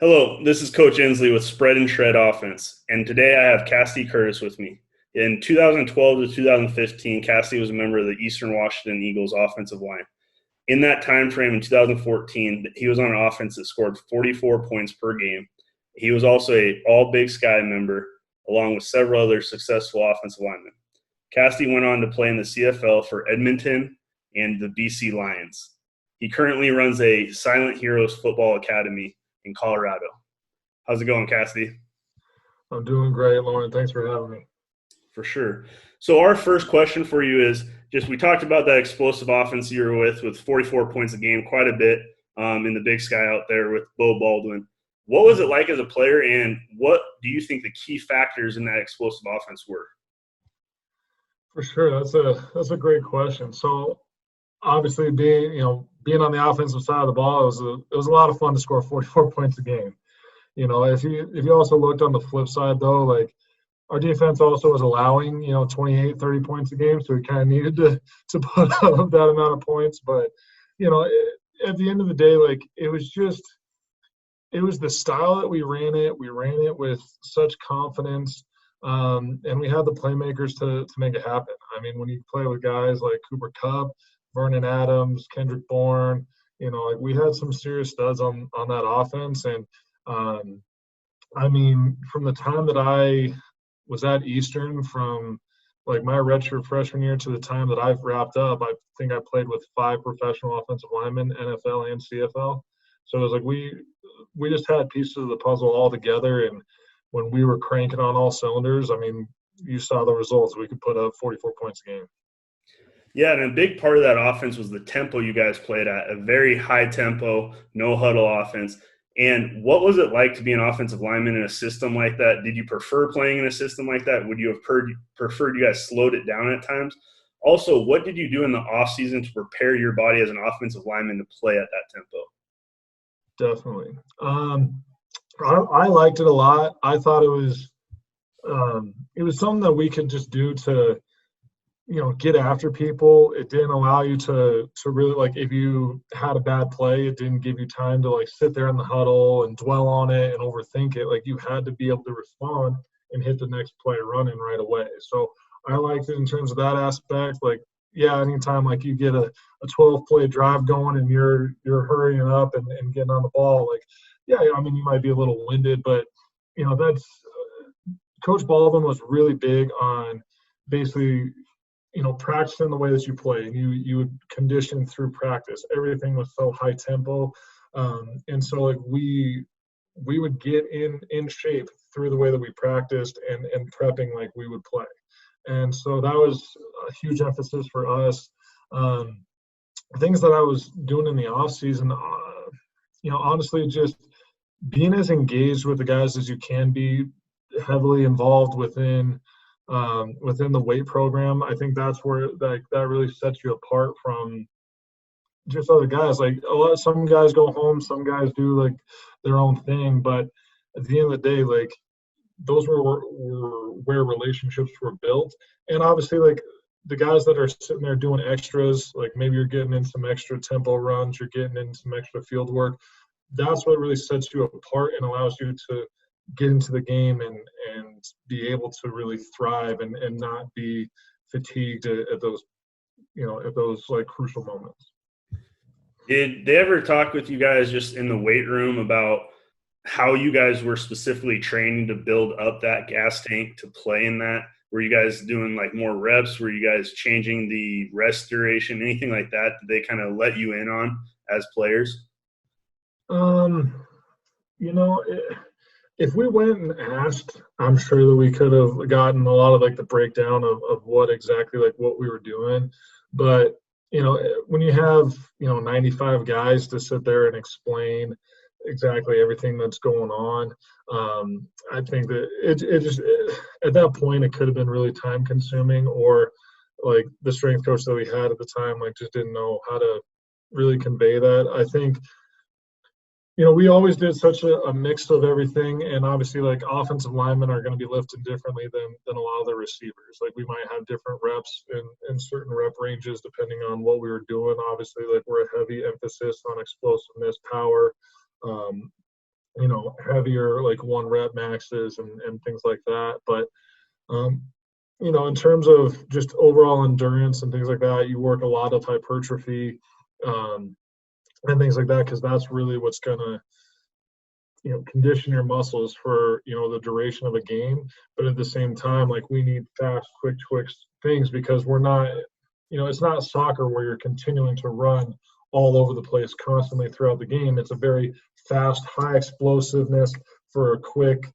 Hello, this is Coach Inslee with Spread-N-Shred Offense, and today I have Cassidy Curtis with me. In 2012 to 2015, Cassidy was a member of the Eastern Washington Eagles offensive line. In that time frame in 2014, he was on an offense that scored 44 points per game. He was also a All-Big Sky member, along with several other successful offensive linemen. Cassidy went on to play in the CFL for Edmonton and the BC Lions. He currently runs a Silent Heroes football academy in Colorado. How's it going, Cassidy? I'm doing great, Lauren. Thanks for having me. For sure. So our first question for you is just we talked about that explosive offense you were with 44 points a game, quite a bit in the Big Sky out there with Bo Baldwin. What was it like as a player, and what do you think the key factors in that explosive offense were? For sure, that's a great question. So obviously, being on the offensive side of the ball, it was a lot of fun to score 44 points a game. If you also looked on the flip side though, like our defense also was allowing 28, 30 points a game, so we kind of needed to put up that amount of points. But you know, at the end of the day, like it was the style that we ran it. We ran it with such confidence, and we had the playmakers to make it happen. I mean, when you play with guys like Cooper Kupp, Vernon Adams, Kendrick Bourne, like we had some serious studs on that offense. And I mean, from the time that I was at Eastern, from like my redshirt freshman year to the time that I've wrapped up, I think I played with 5 professional offensive linemen, NFL and CFL. So it was like we just had pieces of the puzzle all together, and when we were cranking on all cylinders, I mean, you saw the results. We could put up 44 points a game. Yeah, and a big part of that offense was the tempo you guys played at, a very high tempo, no huddle offense. And what was it like to be an offensive lineman in a system like that? Did you prefer playing in a system like that? Would you have preferred you guys slowed it down at times? Also, what did you do in the offseason to prepare your body as an offensive lineman to play at that tempo? Definitely. I liked it a lot. I thought it was something that we could just do to get after people. It didn't allow you to really, like, if you had a bad play, it didn't give you time to like sit there in the huddle and dwell on it and overthink it. Like, you had to be able to respond and hit the next play running right away. So I liked it in terms of that aspect. Like, yeah, anytime like you get a 12 play drive going and you're hurrying up and getting on the ball, like, yeah, I mean, you might be a little winded, but that's Coach Baldwin was really big on basically practicing the way that you play, and you would condition through practice. Everything was so high tempo, and so like we would get in shape through the way that we practiced and prepping like we would play. And so that was a huge emphasis for us. Things that I was doing in the off season, honestly, just being as engaged with the guys as you can be, heavily involved within the weight program. I think that's where that really sets you apart from just other guys. Like some guys go home, some guys do like their own thing, but at the end of the day, like those were where relationships were built. And obviously, like the guys that are sitting there doing extras, like maybe you're getting in some extra tempo runs, you're getting in some extra field work. That's what really sets you apart and allows you to get into the game and be able to really thrive and not be fatigued at those like crucial moments. Did they ever talk with you guys just in the weight room about how you guys were specifically training to build up that gas tank to play in that? Were you guys doing like more reps? Were you guys changing the rest duration, anything like that? Did they kind of let you in on as players? You know, if we went and asked, I'm sure that we could have gotten a lot of like the breakdown of what exactly like what we were doing. But, when you have, 95 guys to sit there and explain exactly everything that's going on, I think that it just, at that point, it could have been really time consuming, or like the strength coach that we had at the time, like just didn't know how to really convey that. I think we always did such a mix of everything, and obviously, like offensive linemen are going to be lifted differently than a lot of the receivers. Like we might have different reps in certain rep ranges depending on what we were doing. Obviously, like we're a heavy emphasis on explosiveness, power, heavier, like 1 rep maxes and things like that. But, in terms of just overall endurance and things like that, you work a lot of hypertrophy and things like that, because that's really what's going to, condition your muscles for, the duration of a game. But at the same time, like, we need fast, quick things, because we're not, it's not soccer where you're continuing to run all over the place constantly throughout the game. It's a very fast, high explosiveness for a quick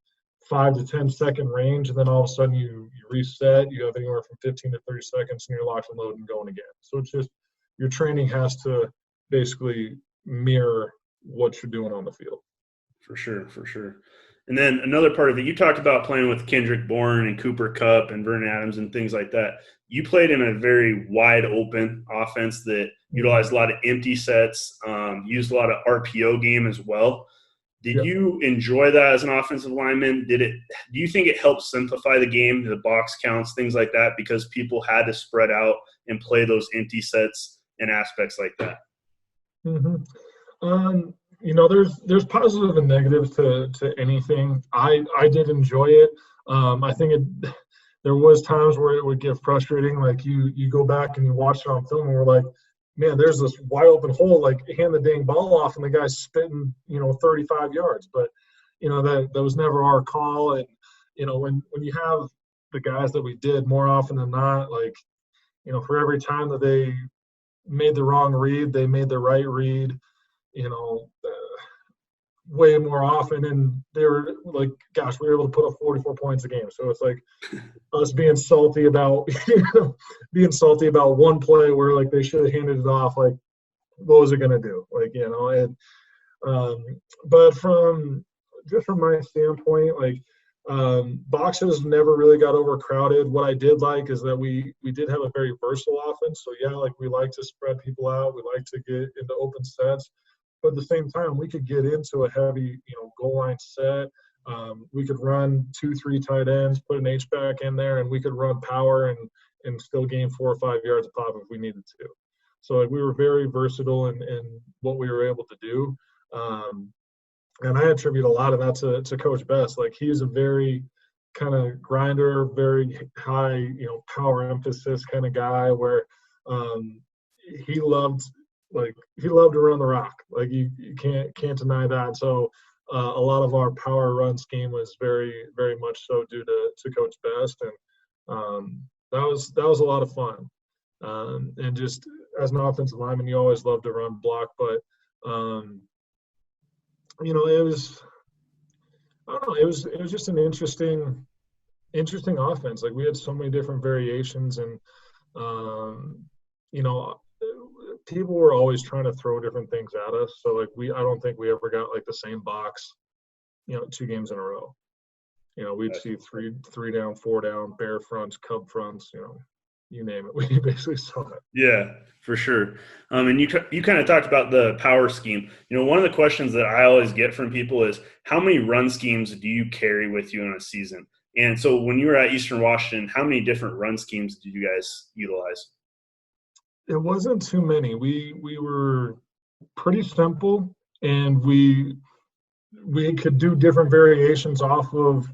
5 to 10 second range, and then all of a sudden you reset. You have anywhere from 15 to 30 seconds, and you're locked and loaded and going again. So it's just, your training has to basically mirror what you're doing on the field. For sure. And then another part of it, you talked about playing with Kendrick Bourne and Cooper Kupp and Vernon Adams and things like that. You played in a very wide open offense that utilized a lot of empty sets, used a lot of RPO game as well. Did you enjoy that as an offensive lineman? Do you think it helped simplify the game, the box counts, things like that, because people had to spread out and play those empty sets and aspects like that? Mm-hmm. There's positive and negatives to anything. I did enjoy it. I think there was times where it would get frustrating. Like, you go back and you watch it on film, and we're like, man, there's this wide open hole, like, hand the dang ball off and the guy's spitting, 35 yards. But, that was never our call. And, when you have the guys that we did, more often than not, like, for every time that they made the wrong read, they made the right read, way more often. And they were like, gosh, we were able to put up 44 points a game. So it's like us being salty about, one play where, like, they should have handed it off. Like, what was it going to do? Like, but from my standpoint, like, boxes never really got overcrowded. What I did like is that we did have a very versatile offense. So like, we like to spread people out. We like to get into open sets. But at the same time, we could get into a heavy, goal line set. We could run 2-3 tight ends, put an H-back in there, and we could run power and still gain 4 or 5 yards a pop if we needed to. So, like, we were very versatile in what we were able to do. And I attribute a lot of that to Coach Best. Like, he's a very kind of grinder, very high, power emphasis kind of guy, where he loved to run the rock. Like, you can't deny that. So a lot of our power run scheme was very, very much so due to Coach Best, and that was a lot of fun. And just as an offensive lineman, you always love to run block, but it was, I don't know, it was just an interesting offense. Like, we had so many different variations, and people were always trying to throw different things at us. So, like, I don't think we ever got, like, the same box, 2 games in a row. We'd see three down, 4 down, bear fronts, cub fronts, you name it. We basically saw it. Yeah, for sure. And you kind of talked about the power scheme. One of the questions that I always get from people is, how many run schemes do you carry with you in a season? And so when you were at Eastern Washington, how many different run schemes did you guys utilize? It wasn't too many. We were pretty simple, and we could do different variations off of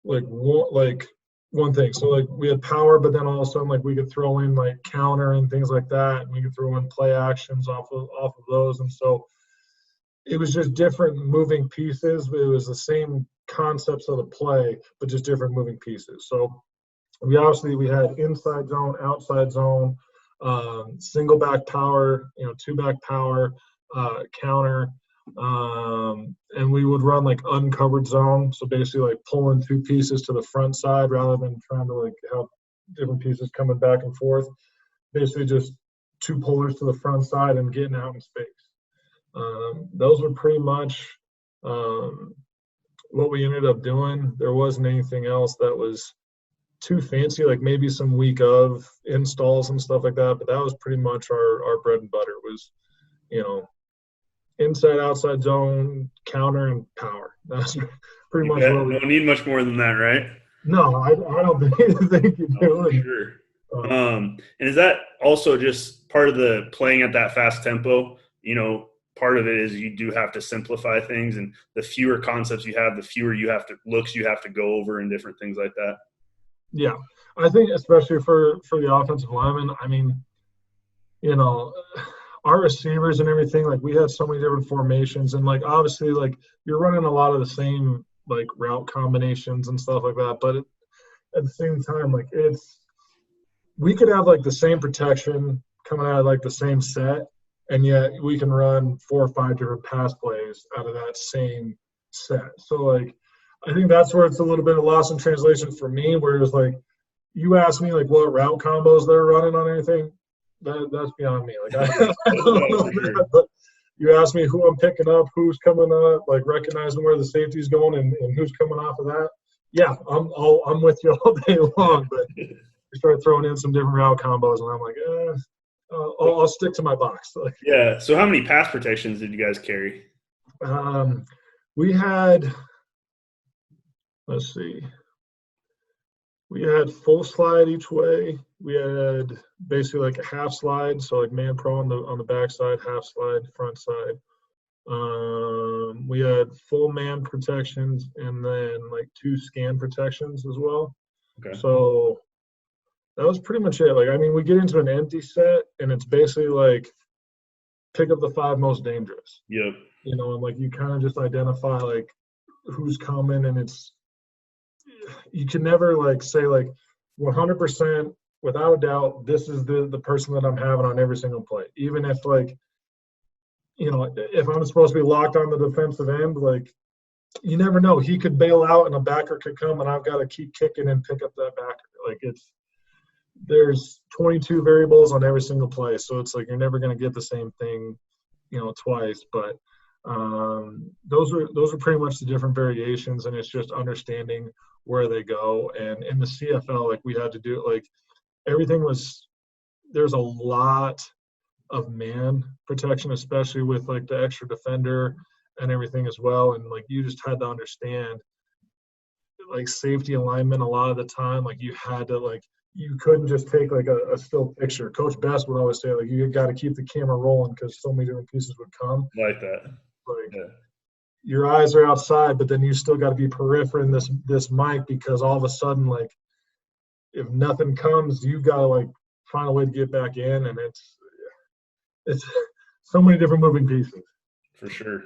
one thing. So, like, we had power, but then all of a sudden, like, we could throw in, like, counter and things like that, and we could throw in play actions off of those. And so it was just different moving pieces. It was the same concepts of the play, but just different moving pieces. So we had inside zone, outside zone, single back power, 2 back power, counter, and we would run, like, uncovered zone. So basically, like, pulling 2 pieces to the front side rather than trying to, like, have different pieces coming back and forth. Basically just 2 pullers to the front side and getting out in space. Those were pretty much what we ended up doing. There wasn't anything else that was too fancy, like maybe some week of installs and stuff like that, but that was pretty much our bread and butter was, inside, outside zone, counter, and power. That's pretty much what we don't need much more than that, right? No, I don't think you do. For sure. And is that also just part of the playing at that fast tempo? part of it is you do have to simplify things, and the fewer concepts you have, the fewer you have to go over and different things like that. Yeah, I think especially for the offensive lineman, I mean, you know, our receivers and everything, like we had so many different formations, and like obviously like you're running a lot of the same like route combinations and stuff like that, but at the same time, like we could have like the same protection coming out of like the same set, and yet we can run 4 or 5 different pass plays out of that same set. So like I think that's where it's a little bit of loss in translation for me, whereas like you ask me like what route combos they're running on anything, that's beyond me. Like I don't know that, but you ask me who I'm picking up, who's coming up, like recognizing where the safety's going and who's coming off of that. Yeah, I'm with you all day long, but you start throwing in some different route combos, and I'm like, I'll stick to my box. Like, yeah. So how many pass protections did you guys carry? We had, let's see, we had full slide each way. We had basically like a half slide, so like man pro on the back side, half slide front side. We had full man protections and then like 2 scan protections as well. Okay. So that was pretty much it. Like, I mean, we get into an empty set and it's basically like pick up the 5 most dangerous. Yep. You know, and like you kind of just identify like who's coming, and you can never like say like 100% without a doubt this is the person that I'm having on every single play. Even if like, you know, if I'm supposed to be locked on the defensive end, like you never know. He could bail out and a backer could come and I've got to keep kicking and pick up that backer. Like there's 22 variables on every single play. So it's like you're never going to get the same thing, you know, twice. But those are pretty much the different variations, and it's just understanding where they go. And in the CFL, like we had to do like everything there's a lot of man protection, especially with like the extra defender and everything as well. And like you just had to understand like safety alignment a lot of the time. Like you had to like you couldn't just take like a still picture. Coach Best would always say like you got to keep the camera rolling because so many different pieces would come. Like that. Like yeah. Your eyes are outside, but then you still got to be peripheral in this mic, because all of a sudden like if nothing comes, you got to like find a way to get back in, and it's so many different moving pieces. For sure.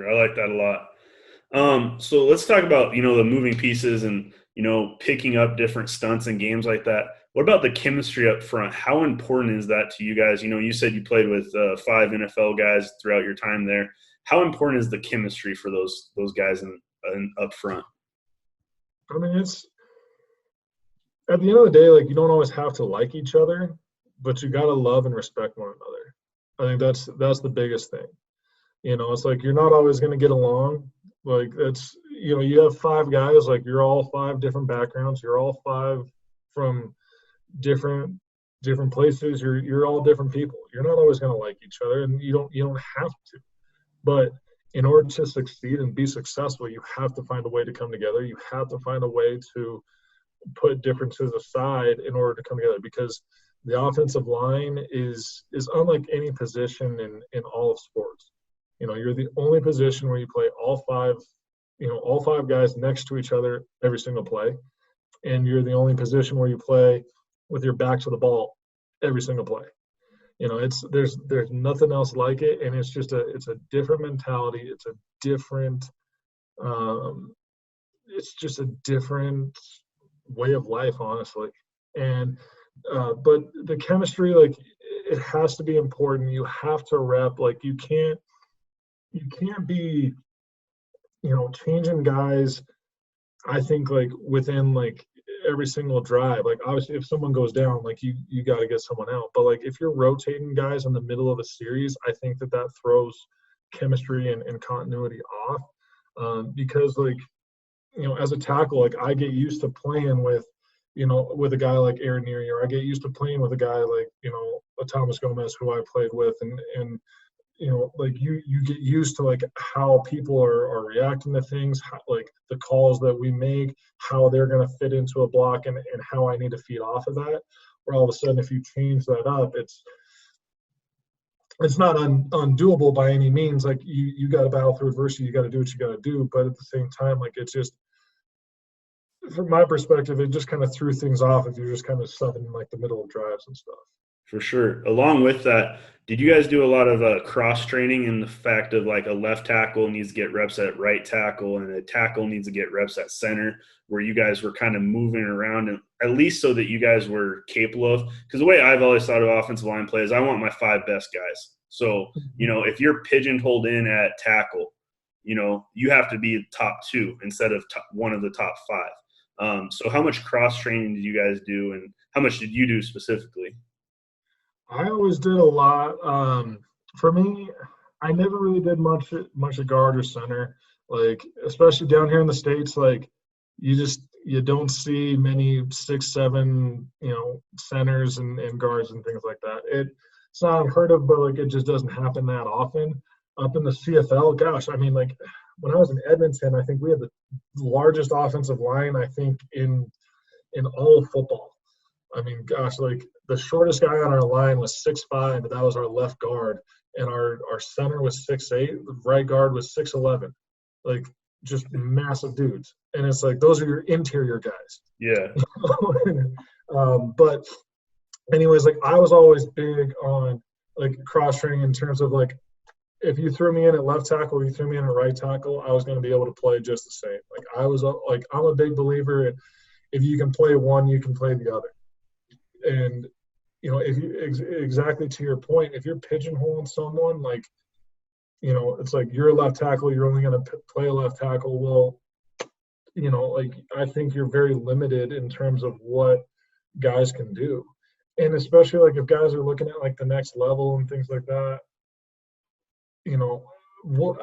I like that a lot. So let's talk about, you know, the moving pieces and, you know, picking up different stunts and games like that. What about the chemistry up front? How important is that to you guys? You know, you said you played with 5 NFL guys throughout your time there. How important is the chemistry for those guys in up front? I mean, it's at the end of the day, like you don't always have to like each other, but you got to love and respect one another. I think that's the biggest thing. You know, it's like you're not always going to get along. Like it's, you know, you have 5 guys, like you're all 5 different backgrounds. You're all 5 from different places. You're all different people. You're not always going to like each other, and you don't have to. But in order to succeed and be successful, you have to find a way to come together. You have to find a way to put differences aside in order to come together, because the offensive line is unlike any position in all of sports. You know, you're the only position where you play all 5 guys next to each other every single play, and you're the only position where you play with your back to the ball every single play. You know, there's nothing else like it, and it's a different mentality. It's a different it's just a different way of life, honestly. And but the chemistry, like it has to be important. You have to rep. Like you can't be, you know, changing guys. I think like within like every single drive, like obviously if someone goes down, like you got to get someone out. But like if you're rotating guys in the middle of a series, I think that throws chemistry and continuity off, because like, you know, as a tackle, like I get used to playing with, you know, with a guy like Aaron Neary, or I get used to playing with a guy like, you know, a Thomas Gomez, who I played with, and you know, like you get used to like how people are reacting to things, how, like the calls that we make, how they're going to fit into a block, and how I need to feed off of that. Where all of a sudden, if you change that up, it's not undoable by any means. Like you got to battle through adversity. You got to do what you got to do. But at the same time, like it's just, from my perspective, it just kind of threw things off if you're just kind of subbing in like the middle of drives and stuff. For sure. Along with that, did you guys do a lot of cross training in the fact of like a left tackle needs to get reps at right tackle and a tackle needs to get reps at center, where you guys were kind of moving around, and at least so that you guys were capable of? Because the way I've always thought of offensive line play is I want my five best guys. So, if you're pigeonholed in at tackle, you have to be top two instead of one of the top five. So how much cross training did you guys do, and how much did you do specifically? I always did a lot. For me, I never really did much of guard or center. Like, especially down here in the States, like you don't see many 6'7", centers and guards and things like that. It's not unheard of, but like it just doesn't happen that often. Up in the CFL, gosh, I mean, like when I was in Edmonton, I think we had the largest offensive line, I think, in all of football. I mean, gosh, like the shortest guy on our line was 6'5", but that was our left guard, and our center was 6'8", the right guard was 6'11", like just massive dudes. And it's like those are your interior guys. Yeah. But anyways, like I was always big on like cross training in terms of like if you threw me in at left tackle, or you threw me in at right tackle, I was going to be able to play just the same. Like I'm a big believer in if you can play one, you can play the other. And if you exactly to your point, if you're pigeonholing someone, like it's like you're a left tackle, you're only going to play a left tackle. Well, like I think you're very limited in terms of what guys can do, and especially like if guys are looking at like the next level and things like that.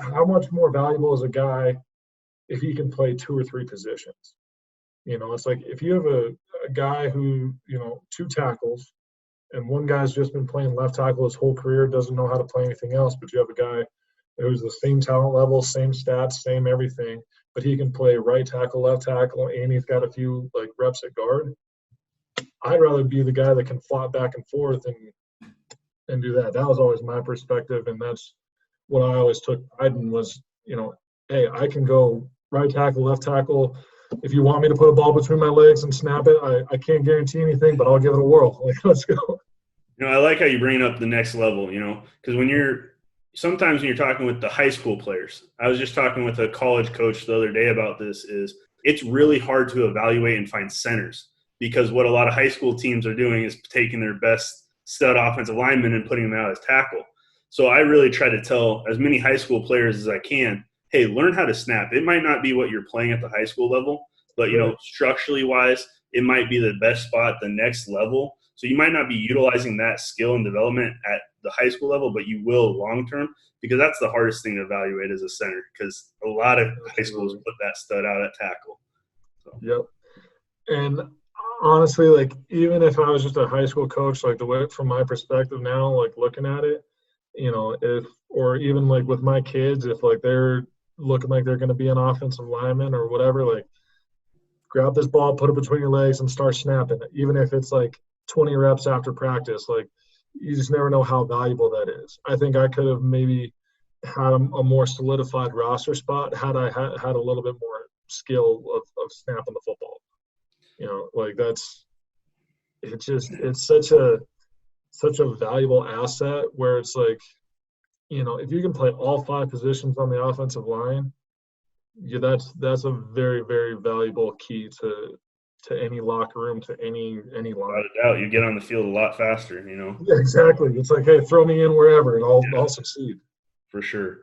How much more valuable is a guy if he can play two or three positions? It's like if you have a guy who, two tackles, and one guy's just been playing left tackle his whole career, doesn't know how to play anything else, but you have a guy who's the same talent level, same stats, same everything, but he can play right tackle, left tackle, and he's got a few like reps at guard. I'd rather be the guy that can flop back and forth and do that. That was always my perspective, and that's what I always took pride in was, hey, I can go right tackle, left tackle. If you want me to put a ball between my legs and snap it, I can't guarantee anything, but I'll give it a whirl. Like, let's go. I like how you bring up the next level, because sometimes when you're talking with the high school players, I was just talking with a college coach the other day about this, is it's really hard to evaluate and find centers, because what a lot of high school teams are doing is taking their best stud offensive linemen and putting them out as tackle. So I really try to tell as many high school players as I can, hey, learn how to snap. It might not be what you're playing at the high school level, but, structurally wise, it might be the best spot at the next level. So you might not be utilizing that skill and development at the high school level, but you will long-term, because that's the hardest thing to evaluate as a center, because a lot of high schools put that stud out at tackle. So. Yep. And honestly, like, even if I was just a high school coach, like the way from my perspective now, like looking at it, or even like with my kids, if like they're looking like they're going to be an offensive lineman or whatever, like grab this ball, put it between your legs and start snapping it. Even if it's like 20 reps after practice, like you just never know how valuable that is. I think I could have maybe had a more solidified roster spot had I had a little bit more skill of snapping the football. Like it's such a valuable asset where it's like, if you can play all five positions on the offensive line, that's a very, very valuable key to any locker room, to any line. Without a doubt, you get on the field a lot faster, Yeah, exactly. It's like, hey, throw me in wherever and I'll succeed. For sure.